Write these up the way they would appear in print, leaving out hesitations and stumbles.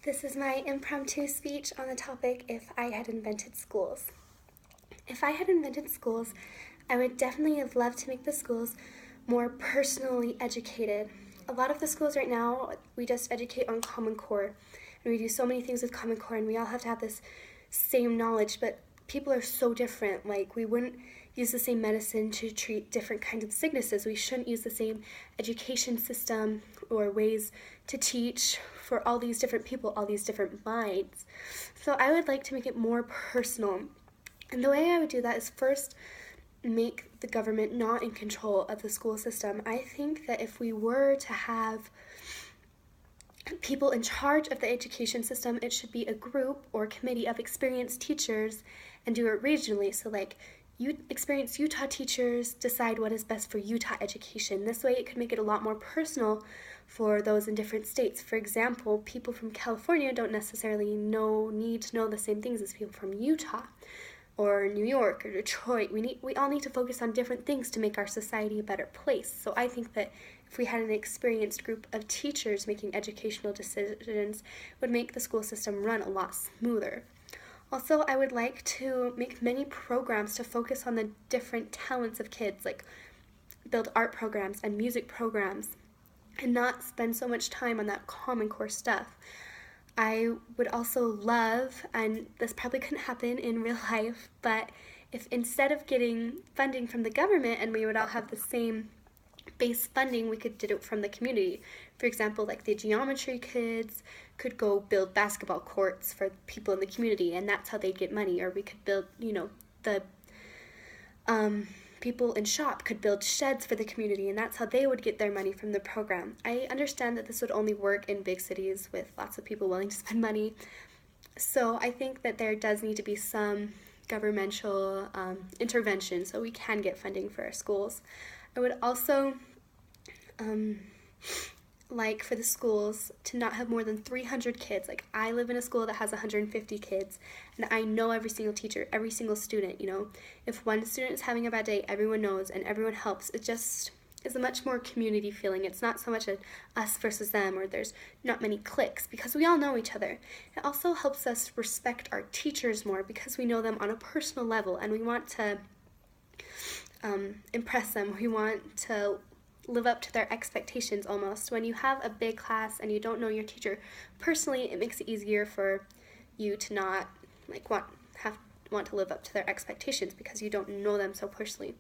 This is my impromptu speech on the topic, if I had invented schools. If I had invented schools, I would definitely have loved to make the schools more personally educated. A lot of the schools right now, we just educate on Common Core, and we do so many things with Common Core, and we all have to have this same knowledge, but people are so different. Like, we wouldn't use the same medicine to treat different kinds of sicknesses. We shouldn't use the same education system or ways to teach for all these different people, all these different minds. So I would like to make it more personal. And the way I would do that is first make the government not in control of the school system. I think that if we were to have people in charge of the education system, it should be a group or committee of experienced teachers and do it regionally. So like, experienced Utah teachers decide what is best for Utah education. This way it could make it a lot more personal for those in different states. For example, people from California don't necessarily need to know the same things as people from Utah or New York or Detroit. We all need to focus on different things to make our society a better place. So I think that if we had an experienced group of teachers making educational decisions, it would make the school system run a lot smoother. Also, I would like to make many programs to focus on the different talents of kids, like build art programs and music programs, and not spend so much time on that Common Core stuff. I would also love, and this probably couldn't happen in real life, but if instead of getting funding from the government and we would all have the same base funding, we could do it from the community. For example, like the geometry kids could go build basketball courts for people in the community, and that's how they'd get money. Or we could build, the people in shop could build sheds for the community, and that's how they would get their money from the program. I understand that this would only work in big cities with lots of people willing to spend money. So I think that there does need to be some governmental intervention so we can get funding for our schools. I would also like for the schools to not have more than 300 kids. Like, I live in a school that has 150 kids, and I know every single teacher, every single student. If one student is having a bad day, everyone knows and everyone helps. It just is a much more community feeling. It's not so much a us versus them, or there's not many cliques, because we all know each other. It also helps us respect our teachers more because we know them on a personal level, and we want to impress them. We want to live up to their expectations almost. When you have a big class and you don't know your teacher personally, it makes it easier for you to not want to live up to their expectations because you don't know them so personally.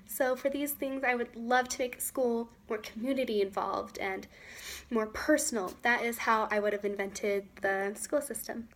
So for these things, I would love to make school more community involved and more personal. That is how I would have invented the school system.